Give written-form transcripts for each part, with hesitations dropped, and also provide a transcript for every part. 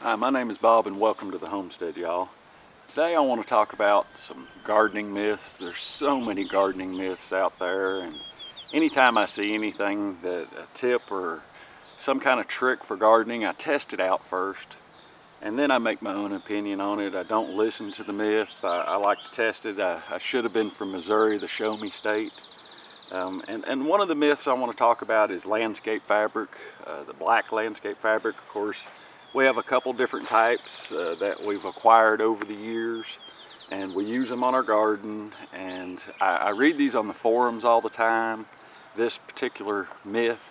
Hi, my name is Bob and welcome to the homestead, y'all. Today I want to talk about some gardening myths. There's so many gardening myths out there, and anytime I see anything that a tip or some kind of trick for gardening, I test it out first and then I make my own opinion on it. I don't listen to the myth. I like to test it. I should have been from Missouri, the show me state. And one of the myths I want to talk about is landscape fabric, the black landscape fabric. Of course, we have a couple different types that we've acquired over the years, and we use them on our garden. And I read these on the forums all the time. This particular myth,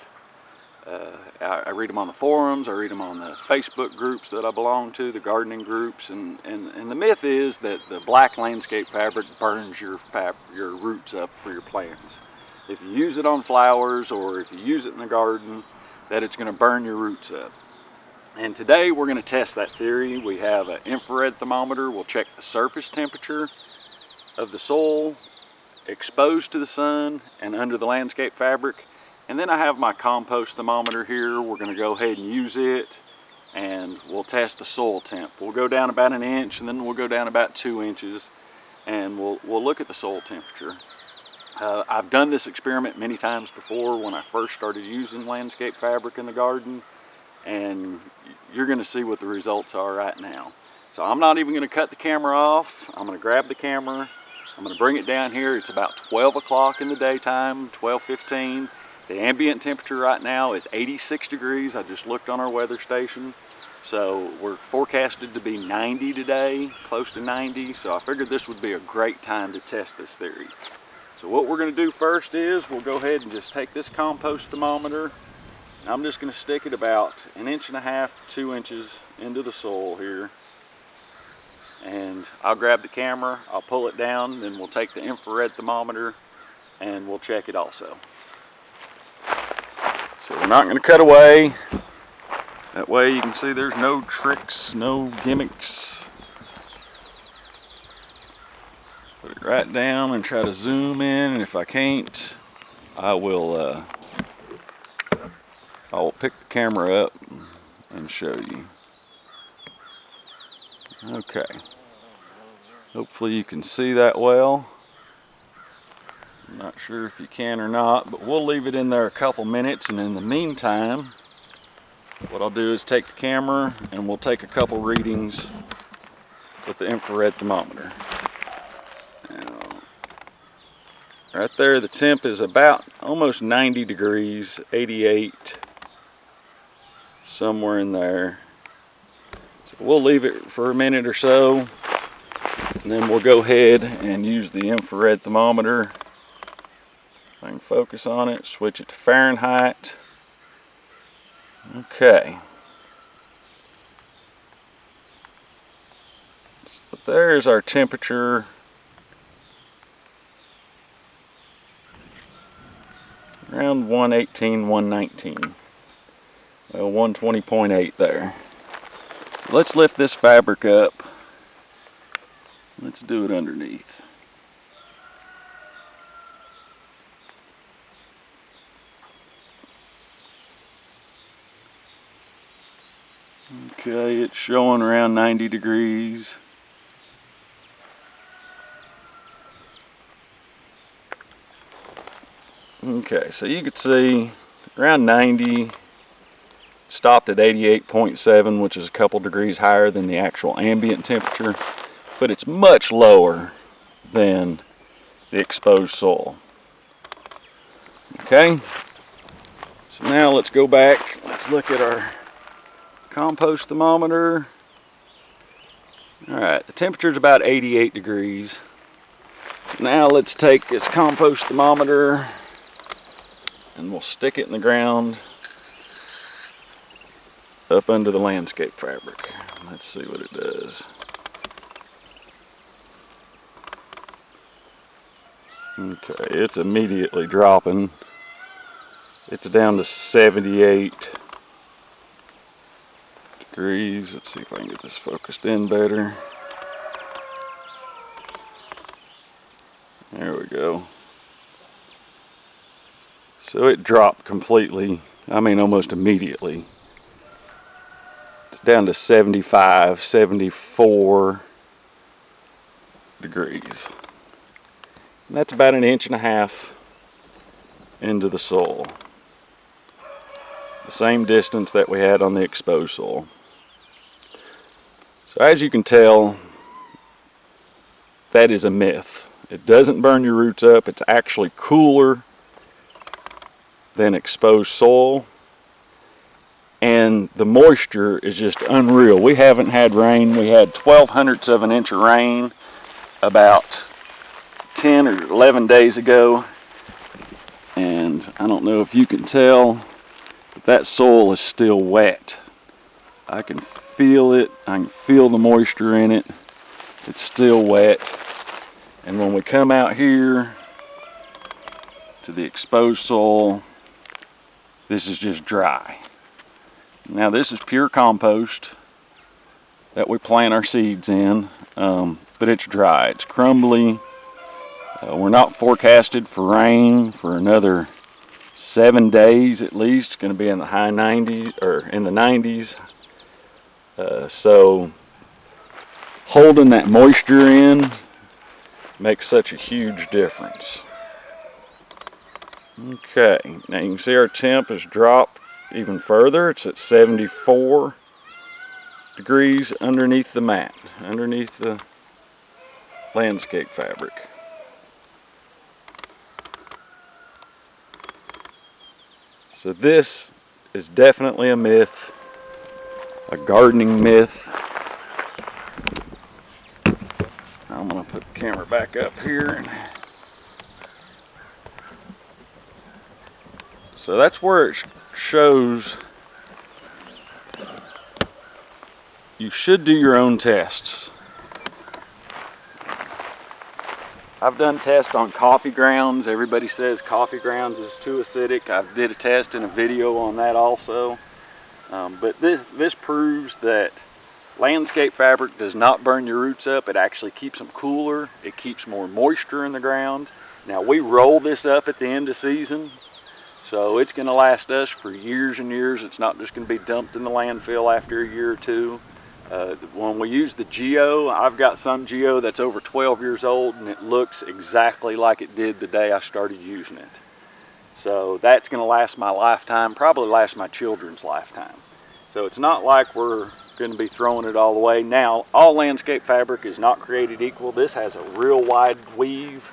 I read them on the forums, I read them on the Facebook groups that I belong to, the gardening groups, and the myth is that the black landscape fabric burns your roots up for your plants. If you use it on flowers or if you use it in the garden, that it's going to burn your roots up. And today we're going to test that theory. We have an infrared thermometer. We'll check the surface temperature of the soil exposed to the sun and under the landscape fabric. And then I have my compost thermometer here. We're going to go ahead and use it, and we'll test the soil temp. We'll go down about an inch, and then we'll go down about 2 inches, and we'll look at the soil temperature. I've done this experiment many times before when I first started using landscape fabric in the garden, and you're going to see what the results are right now. So I'm not even going to cut the camera off. I'm going to grab the camera. I'm going to bring it down here. It's about 12 o'clock in the daytime, 12:15. The ambient temperature right now is 86 degrees. I just looked on our weather station. So we're forecasted to be 90 today, close to 90. So I figured this would be a great time to test this theory. So what we're going to do first is we'll go ahead and just take this compost thermometer, and I'm just going to stick it about 1.5 to 2 inches into the soil here. And I'll grab the camera, I'll pull it down, then we'll take the infrared thermometer and we'll check it also. So we're not going to cut away. That way you can see there's no tricks, no gimmicks. Put it right down and try to zoom in, and if I can't, I'll pick the camera up and show you. Okay. Hopefully you can see that well. I'm not sure if you can or not, but we'll leave it in there a couple minutes, and in the meantime, what I'll do is take the camera and we'll take a couple readings with the infrared thermometer. Right there, the temp is about almost 90 degrees, 88, somewhere in there. So we'll leave it for a minute or so, and then we'll go ahead and use the infrared thermometer. If I can focus on it, switch it to Fahrenheit. Okay. So there's our temperature. Around 118, 119. Well, 120.8 there. Let's lift this fabric up. Let's do it underneath. Okay, it's showing around 90 degrees. Okay, so you can see around 90, stopped at 88.7, which is a couple degrees higher than the actual ambient temperature, but it's much lower than the exposed soil. Okay, so now let's go back. Let's look at our compost thermometer. Alright, the temperature is about 88 degrees. So now let's take this compost thermometer and we'll stick it in the ground up under the landscape fabric. Let's see what it does. Okay, it's immediately dropping. It's down to 78 degrees. Let's see if I can get this focused in better. There we go. So it dropped completely, I mean almost immediately, to down to 75, 74 degrees. And that's about 1.5 inches into the soil. The same distance that we had on the exposed soil. So as you can tell, that is a myth. It doesn't burn your roots up. It's actually cooler than exposed soil. And the moisture is just unreal. We haven't had rain. We had 0.12 of an inch of rain about 10 or 11 days ago. And I don't know if you can tell, but that soil is still wet. I can feel it. I can feel the moisture in it. It's still wet. And when we come out here to the exposed soil, this is just dry. Now this is pure compost that we plant our seeds in, but it's dry, it's crumbly. We're not forecasted for rain for another 7 days at least. It's going to be in the high 90s or in the 90s. So holding that moisture in makes such a huge difference. Okay, now you can see our temp has dropped even further. It's at 74 degrees underneath the mat, underneath the landscape fabric. So this is definitely a myth, a gardening myth. I'm going to put the camera back up here. So that's where it shows you should do your own tests. I've done tests on coffee grounds. Everybody says coffee grounds is too acidic. I did a test in a video on that also. But this proves that landscape fabric does not burn your roots up. It actually keeps them cooler. It keeps more moisture in the ground. Now we roll this up at the end of season, so it's going to last us for years and years. It's not just going to be dumped in the landfill after a year or two. When we use the Geo, I've got some Geo that's over 12 years old and it looks exactly like it did the day I started using it. So that's going to last my lifetime, probably last my children's lifetime. So it's not like we're going to be throwing it all away. Now, all landscape fabric is not created equal. This has a real wide weave,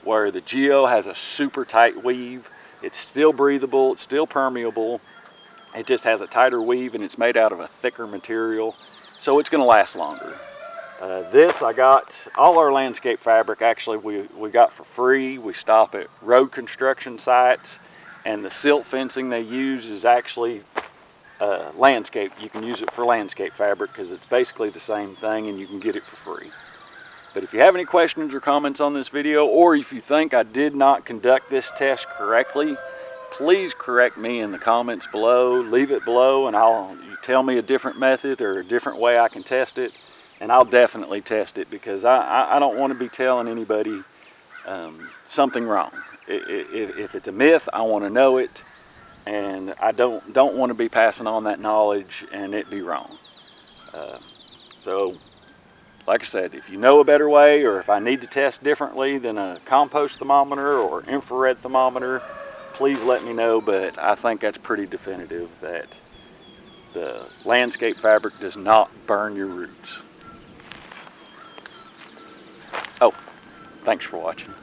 where the Geo has a super tight weave. It's still breathable, it's still permeable. It just has a tighter weave and it's made out of a thicker material. So it's going to last longer. This I got, all our landscape fabric actually we got for free. We stop at road construction sites, and the silt fencing they use is actually landscape. You can use it for landscape fabric because it's basically the same thing and you can get it for free. But if you have any questions or comments on this video, or if you think I did not conduct this test correctly, please correct me in the comments below. Leave it below and you tell me a different method or a different way I can test it, and I'll definitely test it, because I don't want to be telling anybody something wrong. If it's a myth, I want to know it, and I don't want to be passing on that knowledge and it be wrong. So like I said, if you know a better way, or if I need to test differently than a compost thermometer or infrared thermometer, please let me know. But I think that's pretty definitive that the landscape fabric does not burn your roots. Oh, thanks for watching.